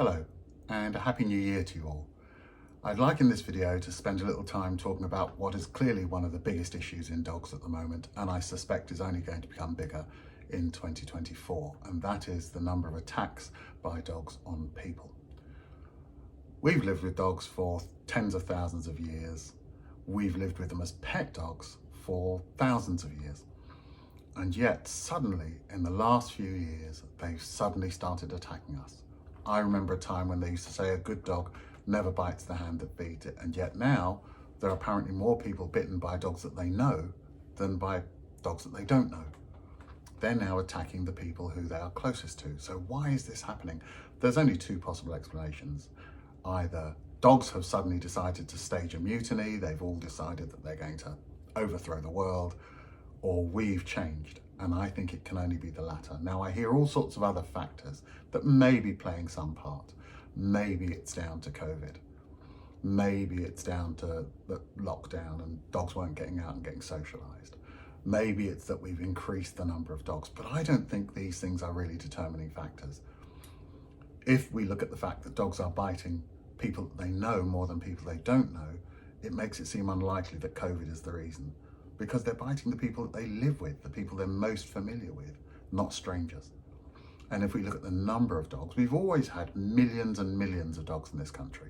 Hello, and a Happy New Year to you all. I'd like in this video to spend a little time talking about what is clearly one of the biggest issues in dogs at the moment, and I suspect is only going to become bigger in 2024, and that is the number of attacks by dogs on people. We've lived with dogs for tens of thousands of years. We've lived with them as pet dogs for thousands of years. And yet suddenly, in the last few years, they've suddenly started attacking us. I remember a time when they used to say a good dog never bites the hand that feeds it, and yet now there are apparently more people bitten by dogs that they know than by dogs that they don't know. They're now attacking the people who they are closest to. So why is this happening? There's only two possible explanations. Either dogs have suddenly decided to stage a mutiny, they've all decided that they're going to overthrow the world, or we've changed, and I think it can only be the latter. Now, I hear all sorts of other factors that may be playing some part. Maybe it's down to COVID. Maybe it's down to the lockdown and dogs weren't getting out and getting socialized. Maybe it's that we've increased the number of dogs, but I don't think these things are really determining factors. If we look at the fact that dogs are biting people that they know more than people they don't know, it makes it seem unlikely that COVID is the reason, because they're biting the people that they live with, the people they're most familiar with, not strangers. And if we look at the number of dogs, we've always had millions and millions of dogs in this country.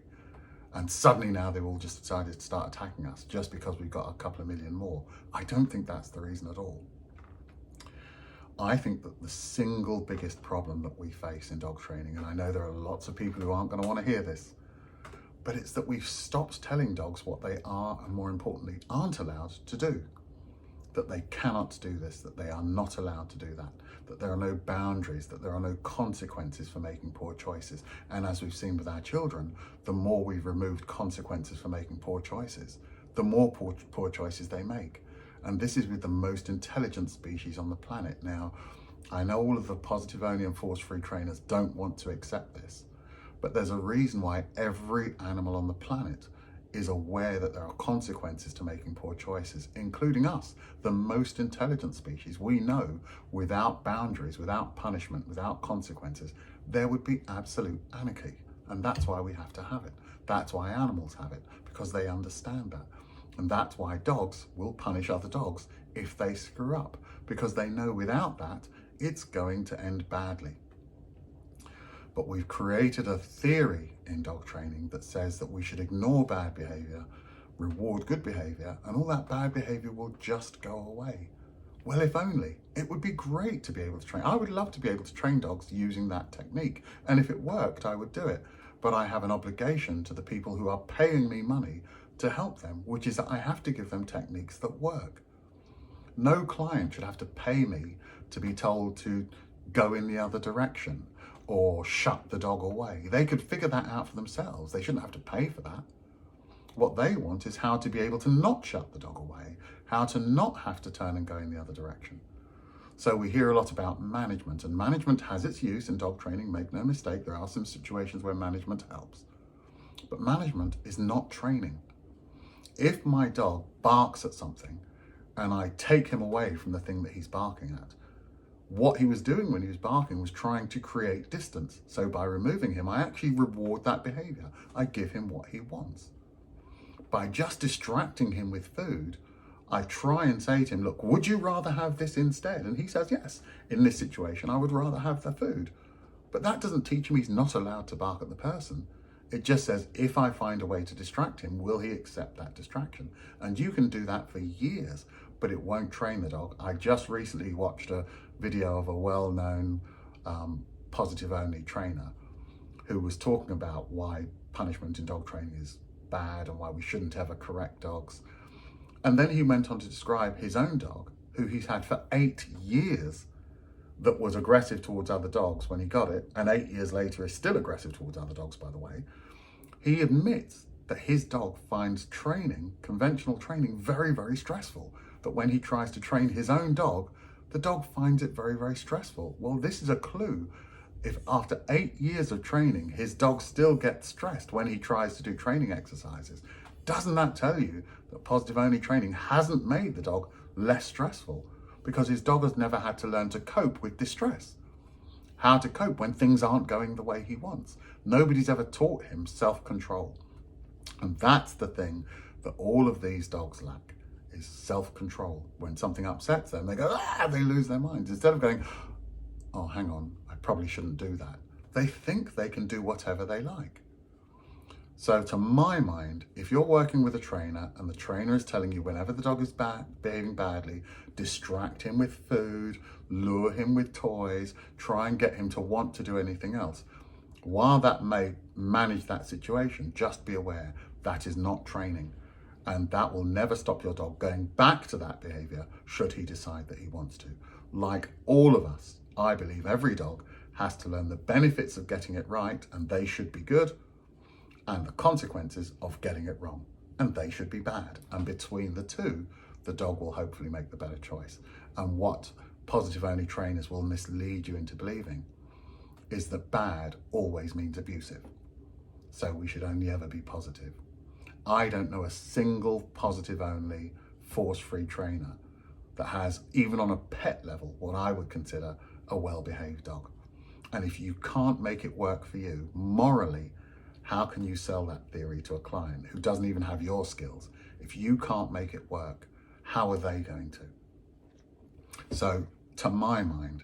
And suddenly now they've all just decided to start attacking us just because we've got a couple of million more. I don't think that's the reason at all. I think that the single biggest problem that we face in dog training, and I know there are lots of people who aren't going to want to hear this, but it's that we've stopped telling dogs what they are, and more importantly, aren't allowed to do. That they cannot do this, that they are not allowed to do that there are no boundaries, that there are no consequences for making poor choices. And as we've seen with our children, the more we've removed consequences for making poor choices, the more poor choices they make. And this is with the most intelligent species on the planet. Now, I know all of the positive-only and force-free trainers don't want to accept this, but there's a reason why every animal on the planet is aware that there are consequences to making poor choices, including us, the most intelligent species. We know without boundaries, without punishment, without consequences, there would be absolute anarchy. And that's why we have to have it. That's why animals have it, because they understand that. And that's why dogs will punish other dogs if they screw up, because they know without that, it's going to end badly. But we've created a theory in dog training that says that we should ignore bad behavior, reward good behavior, and all that bad behavior will just go away. Well, if only. It would be great to be able to train. I would love to be able to train dogs using that technique. And if it worked, I would do it. But I have an obligation to the people who are paying me money to help them, which is that I have to give them techniques that work. No client should have to pay me to be told to go in the other direction or shut the dog away. They could figure that out for themselves. They shouldn't have to pay for that. What they want is how to be able to not shut the dog away, how to not have to turn and go in the other direction. So we hear a lot about management, and management has its use in dog training, make no mistake. There are some situations where management helps. But management is not training. If my dog barks at something and I take him away from the thing that he's barking at, what he was doing when he was barking was trying to create distance. So by removing him, I actually reward that behavior. I give him what he wants. By just distracting him with food, I try and say to him, look, would you rather have this instead? And he says, yes, in this situation, I would rather have the food. But that doesn't teach him he's not allowed to bark at the person. It just says, if I find a way to distract him, will he accept that distraction? And you can do that for years, but it won't train the dog. I just recently watched a video of a well-known positive-only trainer who was talking about why punishment in dog training is bad and why we shouldn't ever correct dogs. And then he went on to describe his own dog, who he's had for 8 years, that was aggressive towards other dogs when he got it, and 8 years later is still aggressive towards other dogs, by the way. He admits that his dog finds training, conventional training, very, very stressful. That when he tries to train his own dog, the dog finds it very, very stressful. Well, this is a clue. If after 8 years of training, his dog still gets stressed when he tries to do training exercises, doesn't that tell you that positive-only training hasn't made the dog less stressful? Because his dog has never had to learn to cope with distress. how to cope when things aren't going the way he wants. Nobody's ever taught him self-control. And that's the thing that all of these dogs lack, is self-control. When something upsets them, they go, they lose their minds. Instead of going, oh, hang on, I probably shouldn't do that. They think they can do whatever they like. So to my mind, if you're working with a trainer and the trainer is telling you whenever the dog is behaving badly, distract him with food, lure him with toys, try and get him to want to do anything else, while that may manage that situation, just be aware that is not training. And that will never stop your dog going back to that behavior should he decide that he wants to. Like all of us, I believe every dog has to learn the benefits of getting it right, and they should be good, and the consequences of getting it wrong, and they should be bad. And between the two, the dog will hopefully make the better choice. And what positive only trainers will mislead you into believing is that bad always means abusive. So we should only ever be positive. I don't know a single positive only force-free trainer that has, even on a pet level, what I would consider a well-behaved dog. And if you can't make it work for you morally, how can you sell that theory to a client who doesn't even have your skills? If you can't make it work, how are they going to? So to my mind,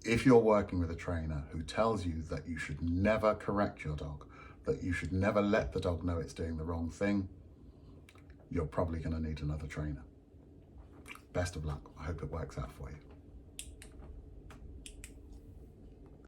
if you're working with a trainer who tells you that you should never correct your dog, that you should never let the dog know it's doing the wrong thing, you're probably going to need another trainer. Best of luck. I hope it works out for you.